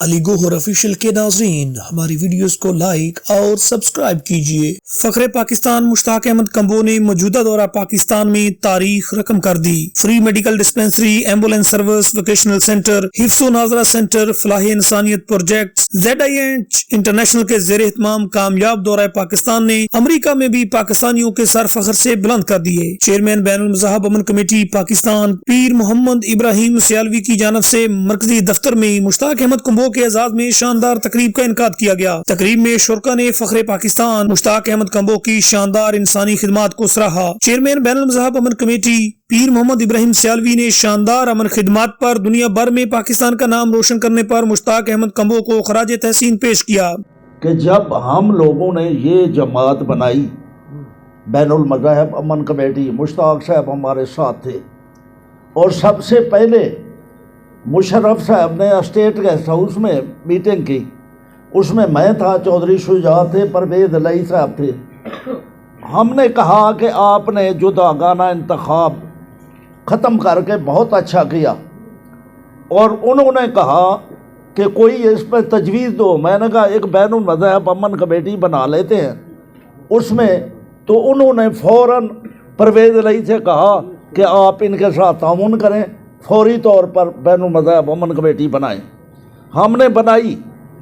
علی گوہر official کے ناظرین، ہماری ویڈیوز کو لائک اور سبسکرائب کیجئے۔ فخر پاکستان مشتاق احمد کمبو نے موجودہ دورہ پاکستان میں تاریخ رقم کر دی۔ Free medical dispensary, ambulance service, vocational centre, حفظ و ناظرہ سینٹر، فلاح انسانیت پروجیکٹ، ZIH انٹرنیشنل کے زیر اہتمام کامیاب دورہ پاکستان نے امریکہ میں بھی پاکستانیوں کے سر فخر سے بلند کر دیے۔ چیئرمین بین المذاہب امن کمیٹی پاکستان پیر محمد ابراہیم سیالوی کی جانب سے مرکزی دفتر میں مشتاق احمد کمبو کے اعزاز میں شاندار تقریب کا انعقاد کیا گیا۔ تقریب میں شرکا نے فخر پاکستان مشتاق احمد کمبو کی شاندار انسانی خدمات کو سراہا۔ چیئرمین بین المذاہب امن کمیٹی پیر محمد ابراہیم سیالوی نے شاندار امن خدمات پر دنیا بھر میں پاکستان کا نام روشن کرنے پر مشتاق احمد کمبو کو خراج تحسین پیش کیا کہ جب ہم لوگوں نے یہ جماعت بنائی بین المذاہب امن کمیٹی، مشتاق صاحب ہمارے ساتھ تھے، اور سب سے پہلے مشرف صاحب نے اسٹیٹ گیسٹ ہاؤس میں میٹنگ کی، اس میں میں تھا، چودھری شجاع تھے، پرویز علی صاحب تھے۔ ہم نے کہا کہ آپ نے جداگانہ انتخاب ختم کر کے بہت اچھا کیا، اور انہوں نے کہا کہ کوئی اس پہ تجویز دو۔ میں نے کہا ایک بین المذاہب امن کمیٹی بنا لیتے ہیں اس میں، تو انہوں نے فوراً پرویز علی سے کہا کہ آپ ان کے ساتھ تعاون کریں، فوری طور پر بین المذاہب امن کمیٹی بنائیں۔ ہم نے بنائی،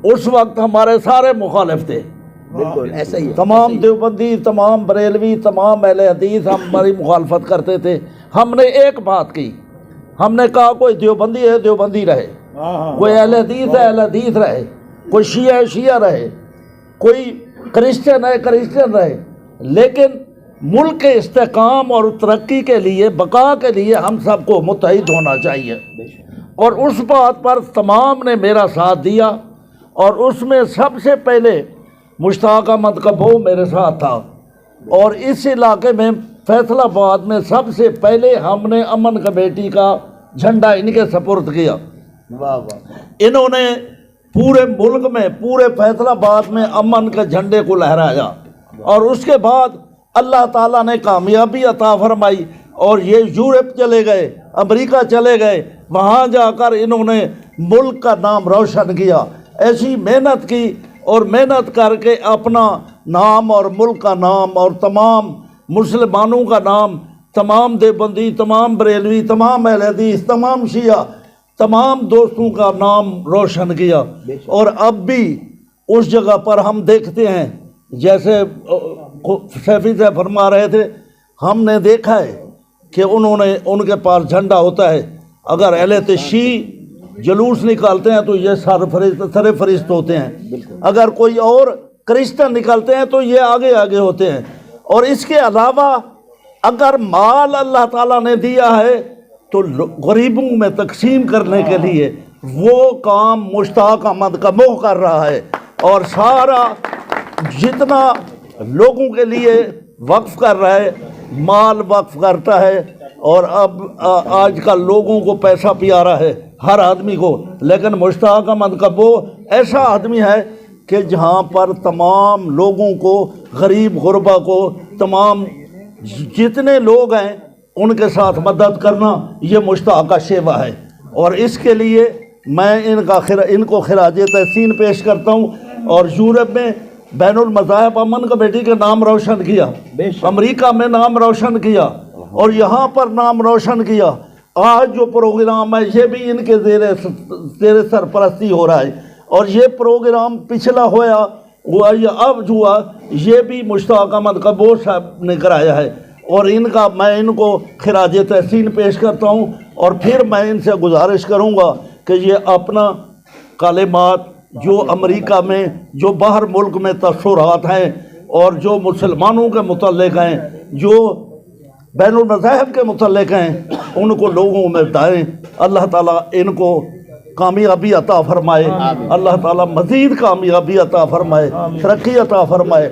اس وقت ہمارے سارے مخالف تھے، بالکل ایسا ہی ہے، تمام دیوبندی، تمام بریلوی، تمام اہل حدیث ہماری مخالفت کرتے تھے۔ ہم نے ایک بات کی، ہم نے کہا کوئی دیوبندی ہے دیوبندی رہے، کوئی اہل حدیث ہے اہل حدیث رہے، کوئی شیعہ ہے شیعہ رہے، کوئی کرسچن ہے کرسچن رہے، لیکن ملک کے استحکام اور ترقی کے لیے، بقا کے لیے ہم سب کو متحد ہونا چاہیے۔ اور اس بات پر تمام نے میرا ساتھ دیا، اور اس میں سب سے پہلے مشتاق احمد کمبو میرے ساتھ تھا، اور اس علاقے میں فیصل آباد میں سب سے پہلے ہم نے امن کمیٹی کا جھنڈا ان کے سپرد کیا۔ واہ واہ، انہوں نے پورے ملک میں، پورے فیصل آباد میں امن کے جھنڈے کو لہرایا، اور اس کے بعد اللہ تعالیٰ نے کامیابی عطا فرمائی، اور یہ یورپ چلے گئے، امریکہ چلے گئے، وہاں جا کر انہوں نے ملک کا نام روشن کیا۔ ایسی محنت کی، اور محنت کر کے اپنا نام اور ملک کا نام اور تمام مسلمانوں کا نام، تمام دیوبندی، تمام بریلوی، تمام اہل حدیث، تمام شیعہ، تمام دوستوں کا نام روشن کیا۔ اور اب بھی اس جگہ پر ہم دیکھتے ہیں، جیسے سیفی سے فرما رہے تھے، ہم نے دیکھا ہے کہ انہوں نے، ان کے پاس جھنڈا ہوتا ہے، اگر اہل شیعہ جلوس نکالتے ہیں تو یہ سر فرست ہوتے ہیں، اگر کوئی اور کرسچن نکالتے ہیں تو یہ آگے آگے ہوتے ہیں۔ اور اس کے علاوہ اگر مال اللہ تعالیٰ نے دیا ہے تو غریبوں میں تقسیم کرنے کے لیے وہ کام مشتاق احمد کمبو کر رہا ہے، اور سارا جتنا لوگوں کے لیے وقف کر رہا ہے، مال وقف کرتا ہے، اور اب آج کل لوگوں کو پیسہ پیارا ہے ہر آدمی کو، لیکن مشتاق احمد کمبو ایسا آدمی ہے کہ جہاں پر تمام لوگوں کو، غریب غربا کو، تمام جتنے لوگ ہیں ان کے ساتھ مدد کرنا، یہ مشتاق کا شیوا ہے، اور اس کے لیے میں ان کو خراج تحسین پیش کرتا ہوں۔ اور یورپ میں بین المذاہب امن کمیٹی کے نام روشن کیا، امریکہ میں نام روشن کیا، اور یہاں پر نام روشن کیا۔ آج جو پروگرام ہے یہ بھی ان کے زیر سرپرستی ہو رہا ہے، اور یہ پروگرام پچھلا ہوا یا اب ہوا، یہ بھی مشتاق احمد کمبو صاحب نے کرایا ہے، اور میں ان کو خراج تحسین پیش کرتا ہوں۔ اور پھر میں ان سے گزارش کروں گا کہ یہ اپنا کلمات جو امریکہ میں، جو باہر ملک میں تاثرات ہیں، اور جو مسلمانوں کے متعلق ہیں، جو بین المذاہب کے متعلق ہیں، ان کو لوگوں میں بتائیں۔ اللہ تعالیٰ ان کو کامیابی عطا فرمائے، اللہ تعالیٰ مزید کامیابی عطا فرمائے، ترقی عطا فرمائے۔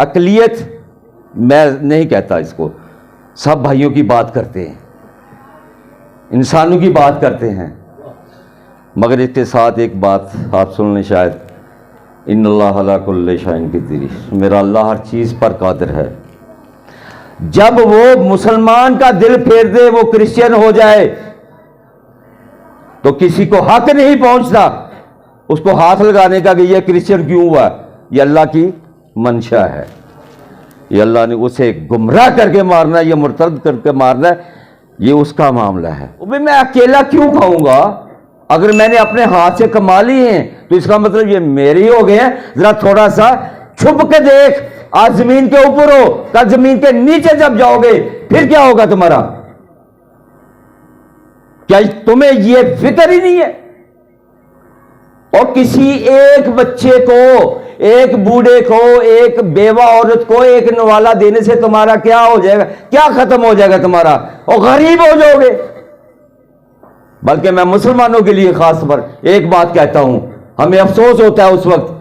اقلیت میں نہیں کہتا اس کو، سب بھائیوں کی بات کرتے ہیں، انسانوں کی بات کرتے ہیں، مگر اس کے ساتھ ایک بات آپ سن لیں شاید، ان اللہ علی کل شیء قدیر، میرا اللہ ہر چیز پر قادر ہے۔ جب وہ مسلمان کا دل پھیر دے، وہ کرسچن ہو جائے، تو کسی کو حق نہیں پہنچتا اس کو ہاتھ لگانے کا کہ یہ کرسچن کیوں ہوا، یہ اللہ کی منشا ہے، یہ اللہ نے اسے گمراہ کر کے مارنا ہے، یہ مرتد کر کے مارنا ہے، یہ اس کا معاملہ ہے۔ میں اکیلا کیوں کھاؤں گا؟ اگر میں نے اپنے ہاتھ سے کما لی ہیں تو اس کا مطلب یہ میرے ہی ہو گئے ہیں۔ ذرا تھوڑا سا چھپ کے دیکھ، آج زمین کے اوپر ہو، کل زمین کے نیچے جب جاؤ گے پھر کیا ہوگا تمہارا؟ کیا تمہیں یہ فکر ہی نہیں ہے؟ اور کسی ایک بچے کو، ایک بوڑھے کو، ایک بیوہ عورت کو ایک نوالا دینے سے تمہارا کیا ہو جائے گا؟ کیا ختم ہو جائے گا تمہارا؟ اور غریب ہو جاؤ گے۔ بلکہ میں مسلمانوں کے لیے خاص پر ایک بات کہتا ہوں، ہمیں افسوس ہوتا ہے اس وقت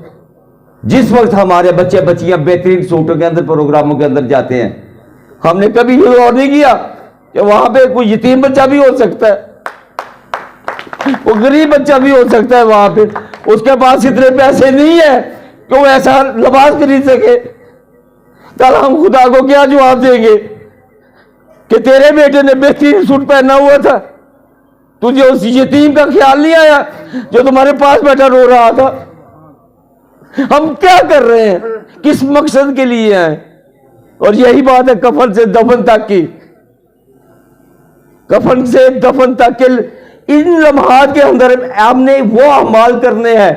جس وقت ہمارے بچے بچیاں بہترین سوٹوں کے اندر پروگراموں کے اندر جاتے ہیں۔ ہم نے کبھی یہ غور نہیں کیا کہ وہاں پہ کوئی یتیم بچہ بھی ہو سکتا ہے، وہ غریب بچہ بھی ہو سکتا ہے، وہاں پہ اس کے پاس اتنے پیسے نہیں ہے کہ وہ ایسا لباس خرید سکے۔ کل ہم خدا کو کیا جواب دیں گے کہ تیرے بیٹے نے بہترین سوٹ پہنا ہوا تھا، تجھے اس یتیم کا خیال نہیں آیا جو تمہارے پاس بیٹھا رو رہا تھا؟ ہم کیا کر رہے ہیں؟ کس مقصد کے لیے ہیں؟ اور یہی بات ہے کفن سے دفن تک کی، کفن سے دفن تک کے ان لمحات کے اندر ہم نے وہ اعمال کرنے ہیں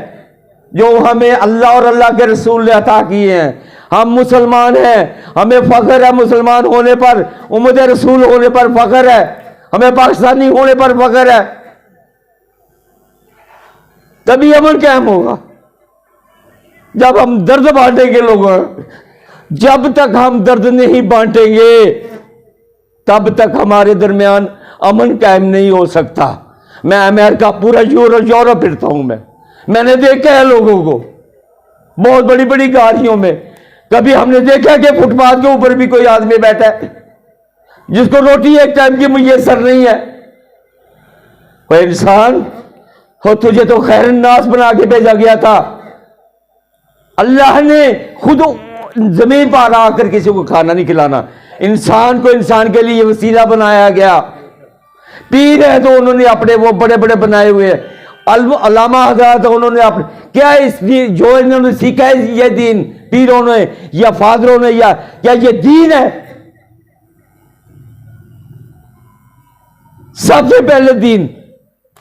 جو ہمیں اللہ اور اللہ کے رسول نے عطا کیے ہیں۔ ہم مسلمان ہیں، ہمیں فخر ہے مسلمان ہونے پر، امت رسول ہونے پر فخر ہے، ہمیں پاکستانی ہونے پر فخر ہے۔ تبھی امن قائم ہوگا جب ہم درد بانٹیں گے لوگوں۔ جب تک ہم درد نہیں بانٹیں گے تب تک ہمارے درمیان امن قائم نہیں ہو سکتا۔ میں امریکہ پورا یورپ پھرتا ہوں، میں نے دیکھا ہے لوگوں کو بہت بڑی بڑی گاڑیوں میں، کبھی ہم نے دیکھا کہ فٹ پاتھ کے اوپر بھی کوئی آدمی بیٹھا ہے جس کو روٹی ایک ٹائم کی میسر نہیں ہے۔ وہ انسان ہو، تجھے تو خیر الناس بنا کے بھیجا گیا تھا، اللہ نے خود زمین پر آ کر کسی کو کھانا نہیں کھلانا، انسان کو انسان کے لیے وسیلہ بنایا گیا۔ پیر ہے تو انہوں نے اپنے وہ بڑے بڑے بنائے ہوئے، علامہ حضرات انہوں نے اپنے کیا اس جو انہوں نے سیکھا ہے یہ دین، پیروں نے یا فادروں نے، یا کیا یہ دین ہے؟ سب سے پہلے دین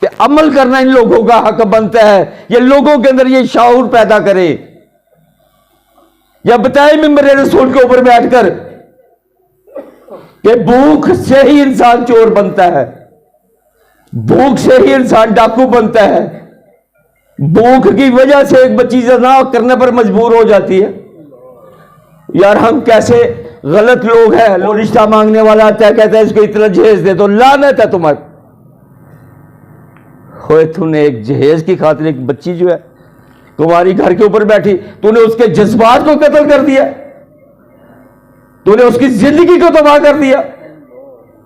کہ عمل کرنا ان لوگوں کا حق بنتا ہے، یہ لوگوں کے اندر یہ شعور پیدا کرے، یا بتائے ممبر رسول کے اوپر بیٹھ کر کہ بھوک سے ہی انسان چور بنتا ہے، بھوک سے ہی انسان ڈاکو بنتا ہے، بھوک کی وجہ سے ایک بچی زنا کرنے پر مجبور ہو جاتی ہے۔ یار ہم کیسے غلط لوگ ہیں، لو رشتہ مانگنے والا آتا ہے کہتا ہے اس کو اتنا جہیز دے تو، لعنت ہے تمہاری۔ ہوئے تو نے ایک جہیز کی خاطر ایک بچی جو ہے تمہاری گھر کے اوپر بیٹھی، تو نے اس کے جذبات کو قتل کر دیا، تو نے اس کی زندگی کو تباہ کر دیا،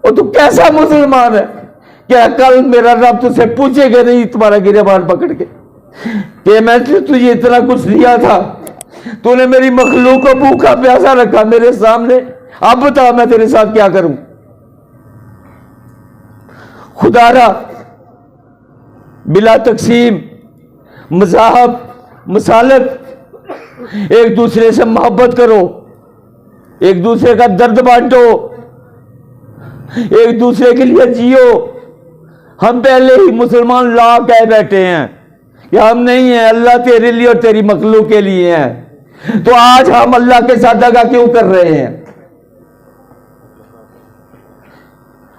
اور تو کیسا مسلمان ہے؟ کیا کل میرا رب تجھ سے پوچھے گا نہیں تمہارا گریبان پکڑ کے کہ میں تجھے اتنا کچھ دیا تھا، تو نے میری مخلوق کو بھوکا پیاسا رکھا میرے سامنے، اب بتا میں تیرے ساتھ کیا کروں؟ خدا را بلا تقسیم، مذاہب، مسالت، ایک دوسرے سے محبت کرو، ایک دوسرے کا درد بانٹو، ایک دوسرے کے لیے جیو۔ ہم پہلے ہی مسلمان لا کہہ بیٹھے ہیں کہ ہم نہیں ہیں، اللہ تیرے لیے اور تیری مخلوق کے لیے ہیں، تو آج ہم اللہ کے ساتھ دغا کیوں کر رہے ہیں؟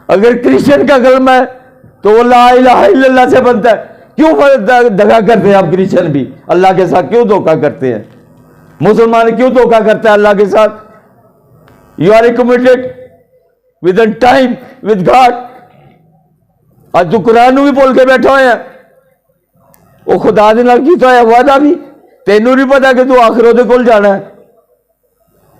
اگر کرسچن کا کلمہ ہے تو وہ لا الہ الا اللہ سے بنتا ہے، کیوں دغا کرتے ہیں آپ کرسچن بھی؟ اللہ کے ساتھ کیوں دھوکہ کرتے ہیں؟ مسلمان کیوں دھوکہ کرتا ہے اللہ کے ساتھ؟ You are committed with in time with God. آج تو قرآن بھی بول کے بیٹھا ہوئے ہیں، وہ خدا دے نال کیتا ہے وعدہ بھی، تینوں نہیں پتا کہ تو آخرت دے کول جانا ہے،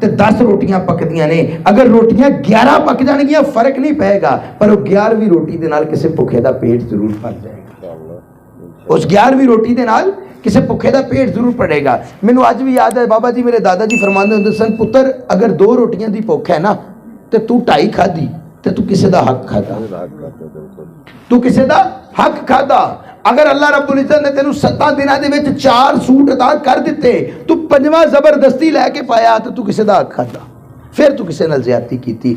ਤੇ 10 ਰੋਟੀਆਂ ਪੱਕਦੀਆਂ ਨੇ, ਅਗਰ ਰੋਟੀਆਂ 11 ਪੱਕ ਜਾਣਗੀਆਂ ਫਰਕ ਨਹੀਂ ਪਏਗਾ, ਪਰ ਉਹ 11ਵੀਂ ਰੋਟੀ ਦੇ ਨਾਲ ਕਿਸੇ ਭੁੱਖੇ ਦਾ ਪੇਟ ਜ਼ਰੂਰ ਭਰ ਜਾਏਗਾ। ਉਸ 11ਵੀਂ ਰੋਟੀ ਦੇ ਨਾਲ ਕਿਸੇ ਭੁੱਖੇ ਦਾ ਪੇਟ ਜ਼ਰੂਰ ਭਰੇਗਾ। ਮੈਨੂੰ ਅੱਜ ਵੀ ਯਾਦ ਹੈ ਬਾਬਾ ਜੀ ਮੇਰੇ ਦਾਦਾ ਜੀ ਫਰਮਾਉਂਦੇ ਹੁੰਦੇ ਸਨ, ਪੁੱਤਰ ਅਗਰ 2 ਰੋਟੀਆਂ ਦੀ ਭੁੱਖ ਹੈ ਨਾ ਤੇ ਤੂੰ 2.5 ਖਾਧੀ ਤੇ ਤੂੰ ਕਿਸੇ ਦਾ ਹੱਕ ਖਾਦਾ, ਤੂੰ ਕਿਸੇ ਦਾ ਹੱਕ ਖਾਦਾ। ਅਗਰ ਅੱਲਾਹ ਰੱਬੁਲ ਇੱਜ਼ਤ ਨੇ ਤੈਨੂੰ 7 ਦਿਨਾਂ ਦੇ ਵਿੱਚ 4 ਸੂਟ ਅਤਾ ਕਰ ਦਿੱਤੇ, ਤੂੰ 5ਵਾਂ ਜ਼ਬਰਦਸਤੀ ਲੈ ਕੇ ਪਾਇਆ ਤੇ ਤੂੰ ਕਿਸੇ ਦਾ ਹੱਕ ਖਾਦਾ, ਫਿਰ ਤੂੰ ਕਿਸੇ ਨਾਲ ਜ਼ਿਆਦਤੀ ਕੀਤੀ।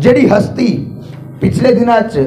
ਜਿਹੜੀ ਹਸਤੀ ਪਿਛਲੇ ਦਿਨਾਂ 'ਚ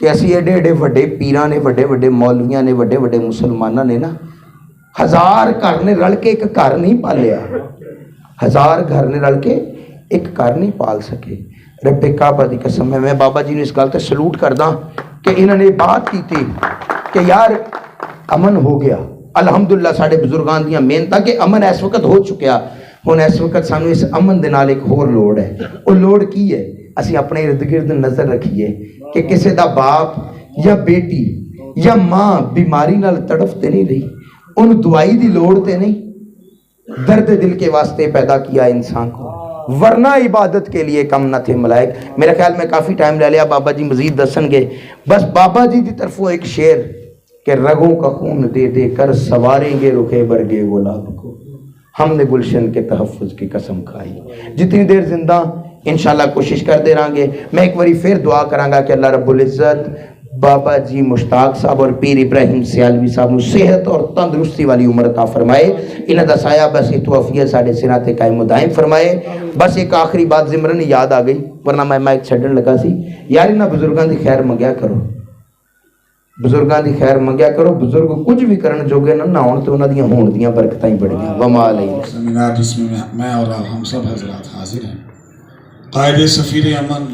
کہ اسی ایڈے ایڈے وڈے پیراں نے وڈے وڈے مولویاں نے وڈے وڈے مسلماناں نے نا 1000 گھر نے رل کے ایک گھر نہیں پالیا 1000 گھر نے رل کے ایک گھر نہیں پال سکے رب کعبہ دی قسم ہے میں بابا جی نے اس گل تے سلوٹ کردا کہ انہوں نے بات کی تھی کہ یار امن ہو گیا الحمدللہ ساڈے بزرگاں دیاں محنتاں کہ امن اس وقت ہو چکیا ہن اس وقت سانو اس امن دے نال ایک ہور لوڑ ہے وہ لوڑ کی ہے اسی اپنے ارد گرد نظر رکھیے کہ کسے دا باپ یا بیٹی یا ماں بیماری نال تڑفتے نہیں رہی ان دعائی دی لوڑ تے نہیں درد دل کے واسطے پیدا کیا انسان کو ورنہ عبادت کے لیے کم نہ تھے ملائک میرے خیال میں کافی ٹائم لے لیا بابا جی مزید دسن گے بس بابا جی دی طرفوں ایک شعر کہ رگوں کا خون دے دے کر سواریں گے رخے برگے گلاب کو ہم نے گلشن کے تحفظ کی قسم کھائی جتنی دیر زندہ انشاءاللہ کوشش کرتے رہیں گے میں ایک باری پھر دعا کرانگا کہ اللہ رب العزت بابا جی مشتاق صاحب اور پیر ابراہیم سیالوی صاحب نو صحت اور تندرستی والی عمر عطا فرمائے انہاں دا سایہ بس اتوافیہ ساڑھے سرات قائم و دائم فرمائے بس ایک آخری بات زمرن یاد آ گئی ورنہ میں مائک چھڑن لگا سی یار انہاں بزرگان دی خیر منگیا کرو بزرگان دی خیر منگیا کرو بزرگ کچھ بھی کرن جوگے نہ ہون تو انہاں دیاں ہون دیاں برکتیں بڑیاں وما علیہ سیمینار جس میں اور ہم سب حضرات حاضر ہیں قائد سفیر امن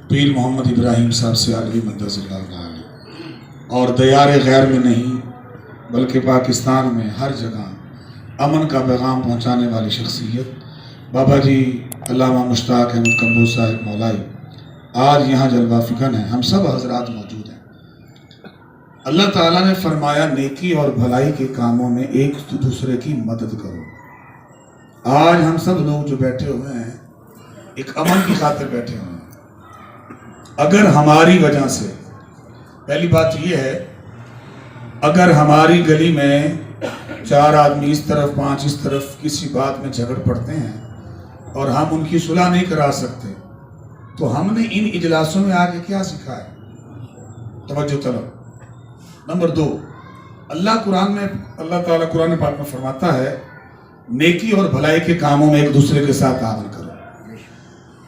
پیر محمد ابراہیم صاحب سیالوی مدث اللہ تعالی اور دیار غیر میں نہیں بلکہ پاکستان میں ہر جگہ امن کا پیغام پہنچانے والی شخصیت بابا جی علامہ مشتاق احمد کمبو صاحب مولائی آج یہاں جلوہ فکن ہیں ہم سب حضرات موجود ہیں اللہ تعالیٰ نے فرمایا نیکی اور بھلائی کے کاموں میں ایک دوسرے کی مدد کرو آج ہم سب لوگ جو بیٹھے ہوئے ہیں ایک امن کی خاطر بیٹھے ہوئے ہیں اگر ہماری وجہ سے پہلی بات یہ ہے اگر ہماری گلی میں 4 آدمی اس طرف 5 اس طرف کسی بات میں جھگڑ پڑتے ہیں اور ہم ان کی صلح نہیں کرا سکتے تو ہم نے ان اجلاسوں میں آگے کیا سکھا ہے توجہ طلب نمبر 2 اللہ تعالیٰ قرآن پاک میں فرماتا ہے نیکی اور بھلائی کے کاموں میں ایک دوسرے کے ساتھ تعاون کرو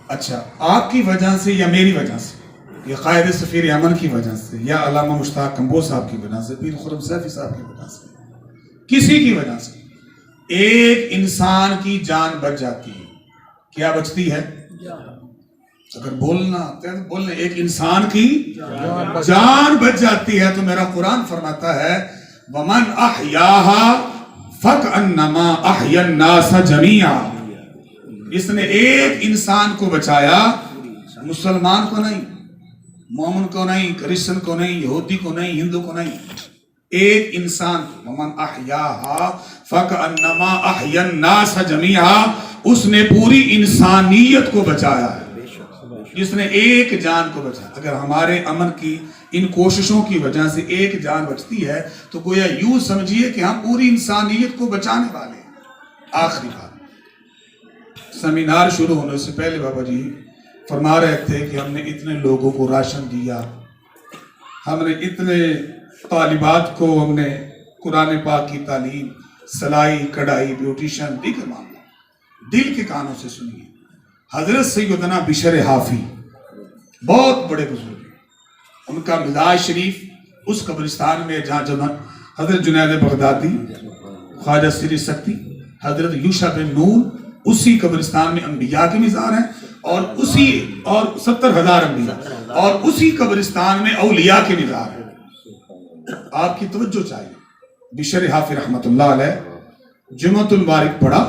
اچھا آپ کی وجہ سے یا میری وجہ سے یا قائد سفیر امن کی وجہ سے یا علامہ مشتاق کمبو صاحب کی وجہ سے پیر خرم سیفی صاحب کی وجہ سے کسی کی وجہ سے ایک انسان کی جان بچ جاتی ہے کیا بچتی ہے اگر بولنا آتا ہے تو بولنے ایک انسان کی جان بچ جاتی ہے تو میرا قرآن فرماتا ہے وَمَنْ أَحْيَاهَا فَكَأَنَّمَا أَحْيَا النَّاسَ جَمِيعًا اس نے ایک انسان کو بچایا مسلمان کو نہیں مومن کو نہیں کرسچن کو نہیں یہودی کو نہیں ہندو کو نہیں ایک انسان وَمَنْ أَحْيَاهَا فَكَأَنَّمَا أَحْيَا النَّاسَ جَمِيعًا اس نے پوری انسانیت کو بچایا ہے جس نے ایک جان کو بچایا اگر ہمارے امن کی ان کوششوں کی وجہ سے ایک جان بچتی ہے تو گویا یوں سمجھیے کہ ہم پوری انسانیت کو بچانے والے ہیں آخری بات سیمینار شروع ہونے سے پہلے بابا جی فرما رہے تھے کہ ہم نے اتنے لوگوں کو راشن دیا ہم نے اتنے طالبات کو ہم نے قرآن پاک کی تعلیم سلائی کڑھائی بیوٹیشن دیگر معاملہ دل کے کانوں سے سنیے حضرت سیدنا بشر حافی بہت بڑے بزرگ ہیں ان کا مزاج شریف اس قبرستان میں جہاں حضرت جنید بغدادی خواجہ سری سکتی حضرت یوشع بن نون اسی قبرستان میں انبیاء کے مزار ہیں اور 70,000 انبیاء اور اسی قبرستان میں اولیاء کے مزار ہیں آپ کی توجہ چاہیے بشر حافی رحمت اللہ علیہ جمعۃ المبارک پڑھا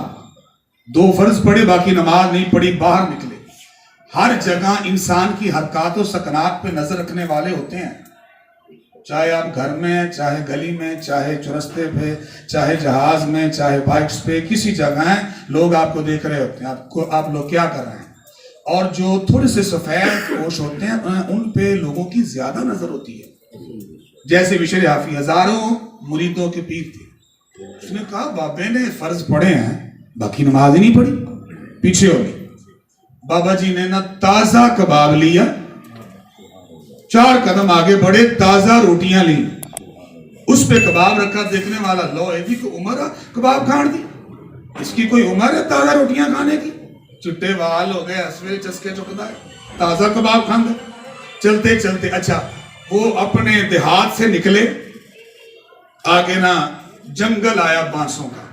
2 فرض پڑھے باقی نماز نہیں پڑھی باہر نکلے ہر جگہ انسان کی حرکات و سکنات پہ نظر رکھنے والے ہوتے ہیں چاہے آپ گھر میں چاہے گلی میں چاہے چرستے پہ چاہے جہاز میں چاہے بائکس پہ کسی جگہ ہیں لوگ آپ کو دیکھ رہے ہوتے ہیں آپ لوگ کیا کر رہے ہیں اور جو تھوڑے سے سفید پوش ہوتے ہیں ان پہ لوگوں کی زیادہ نظر ہوتی ہے جیسے بشر حافی ہزاروں مریدوں کے پیر تھے اس نے کہا بابے نے فرض پڑھے ہیں باقی نماز ہی نہیں پڑھی پیچھے ہو گئی بابا جی نے نہ تازہ کباب لیا 4 قدم آگے بڑھے تازہ روٹیاں لی اس پہ کباب رکھا دیکھنے والا لو ایدی کو عمر ہے کباب کھان دی اس کی کوئی عمر ہے تازہ روٹیاں کھانے کی چٹے وال ہو گئے اسویل چسکے چکتا ہے تازہ کباب کھان دے چلتے چلتے اچھا وہ اپنے دیہات سے نکلے, آگے نا جنگل آیا بانسوں کا,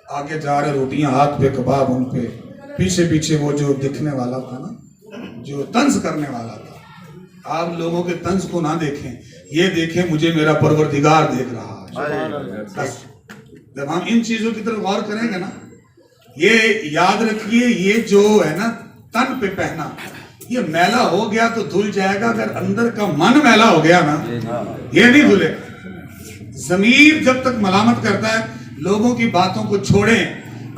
آگے جا رہے روٹیاں ہاتھ پہ, کباب ان پہ, پیچھے پیچھے وہ جو دکھنے والا تھا نا, جو طنز کرنے والا تھا. آپ لوگوں کے طنز کو نہ دیکھیں, یہ دیکھیں مجھے میرا پروردگار دیکھ رہا ہے. بس جب ہم ان چیزوں کی طرف غور کریں گے نا, یہ یاد رکھیے یہ جو ہے نا تن پہ پہنا, یہ میلا ہو گیا تو دھل جائے گا, اگر اندر کا من میلا ہو گیا نا یہ نہیں دھلے. ضمیر جب تک ملامت کرتا ہے, لوگوں کی باتوں کو چھوڑیں,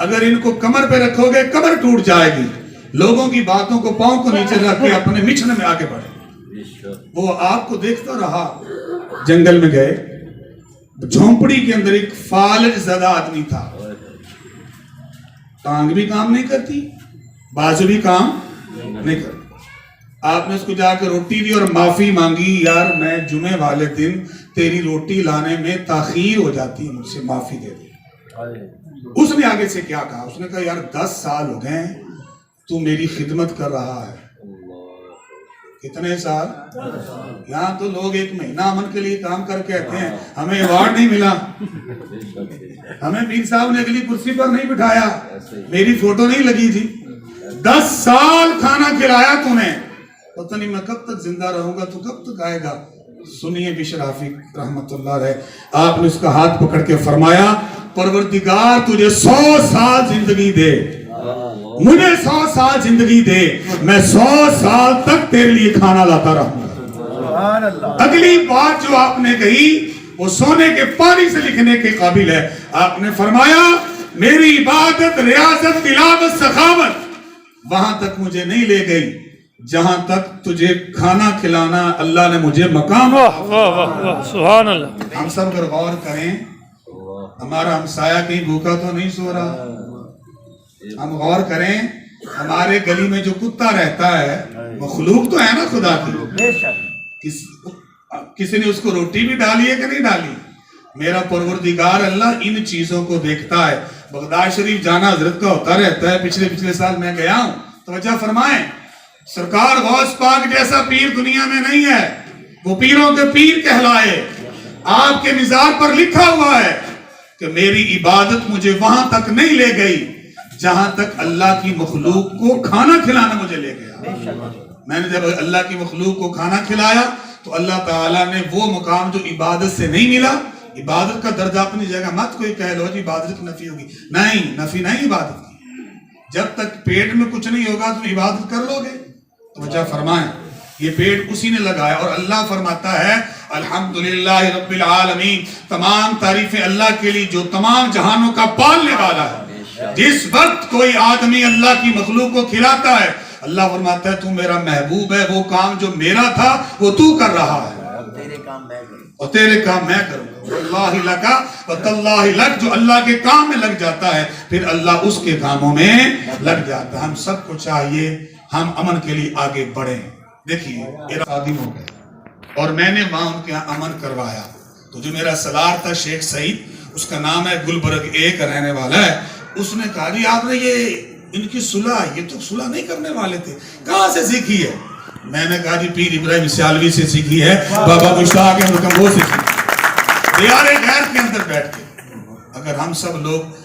اگر ان کو کمر پہ رکھو گے کمر ٹوٹ جائے گی. لوگوں کی باتوں کو پاؤں کو نیچے رکھ کے اپنے مچھنے میں آگے بڑھے. وہ آپ کو دیکھتا رہا, جنگل میں گئے, جھونپڑی کے اندر ایک فالج زدہ آدمی تھا, ٹانگ بھی کام نہیں کرتی, بازو بھی کام نہیں کرتی. آپ نے اس کو جا کے روٹی دی اور معافی مانگی, یار میں جمعے والے دن تیری روٹی لانے میں تاخیر ہو جاتی ہے, مجھ سے معافی دے دے. اس نے آگے سے کیا کہا, اس نے کہا یار 10 سال ہو گئے تو میری خدمت کر رہا ہے. کتنے سال؟ یہاں تو لوگ 1 مہینہ امن کے لیے کام کر کے آتے ہیں, ہمیں ایوارڈ نہیں ملا, ہمیں پیر صاحب نے اگلی کرسی پر نہیں بٹھایا, میری فوٹو نہیں لگی تھی. 10 سال کھانا کھلایا تو نے, پتہ نہیں میں کب تک زندہ رہوں گا, تو کب تک آئے گا. سنیے بشر رافی رحمت اللہ علیہ, آپ نے اس کا ہاتھ پکڑ کے فرمایا پروردگار تجھے 100 سال زندگی دے, مجھے 100 سال زندگی دے, میں 100 سال تک تیرے لیے کھانا لاتا رہوں گا. اگلی بات جو آپ نے کہی وہ سونے کے پانی سے لکھنے کے قابل ہے. آپ نے فرمایا میری عبادت, ریاضت, تلاوت, سخاوت وہاں تک مجھے نہیں لے گئی جہاں تک تجھے کھانا کھلانا اللہ نے مجھے مقام. سبحان اللہ. ہم سب اگر غور کریں, ہمارا ہمسایہ کہیں بھوکا تو نہیں سو رہا. ہم غور کریں, ہمارے گلی میں جو کتا رہتا ہے مخلوق تو ہے نا خدا کی, کسی نے اس کو روٹی بھی ڈالی ہے کہ نہیں ڈالی. میرا پروردگار اللہ ان چیزوں کو دیکھتا ہے. بغداد شریف جانا حضرت کا ہوتا رہتا ہے, پچھلے سال میں گیا ہوں. توجہ فرمائیں, سرکار غوث پاک جیسا پیر دنیا میں نہیں ہے, وہ پیروں کے پیر کہلائے. آپ کے مزار پر لکھا ہوا ہے کہ میری عبادت مجھے وہاں تک نہیں لے گئی جہاں تک اللہ کی مخلوق کو کھانا کھلانا مجھے لے گیا. میں نے جب اللہ کی مخلوق کو کھانا کھلایا تو اللہ تعالیٰ نے وہ مقام جو عبادت سے نہیں ملا, عبادت کا درجہ اپنی جگہ مت کوئی کہہ لو جی عبادت کی نفی ہوگی, نہیں, نفی نہیں عبادت کی. جب تک پیٹ میں کچھ نہیں ہوگا تم عبادت کر لو گے. توجہ فرمائیں, یہ پیٹ اسی نے لگایا, اور اللہ فرماتا ہے الحمدللہ رب العالمین, تمام تعریفیں اللہ کے لیے جو تمام جہانوں کا پالنے والا ہے. جس وقت کوئی آدمی اللہ کی مخلوق کو کھلاتا ہے, اللہ فرماتا ہے تو میرا محبوب ہے, وہ کام جو میرا تھا وہ تو کر رہا ہے, اور تیرے کام میں کروں گا. واللہ لکا وتاللہ لک, جو اللہ کے کام میں لگ جاتا ہے پھر اللہ اس کے کاموں میں لگ جاتا ہے. ہم سب کو چاہیے ہم امن کے لیے آگے بڑھیں. دیکھیے میرا خادم ہو گئے اور میں نے وہاں ان کے یہاں امن کروایا, تو جو میرا سالار تھا شیخ سعید, اس کا نام ہے گلبرگ 1 رہنے والا ہے, اس نے کہا جی آپ نے یہ ان کی صلح, یہ تو صلح نہیں کرنے والے تھے, کہاں سے سیکھی ہے؟ میں نے کہا جی پیر ابراہیم سیالوی سے سیکھی ہے, بابا مشتاق کے حکم وہ سیکھی, دیار غیر کے اندر بیٹھ کے. اگر ہم سب لوگ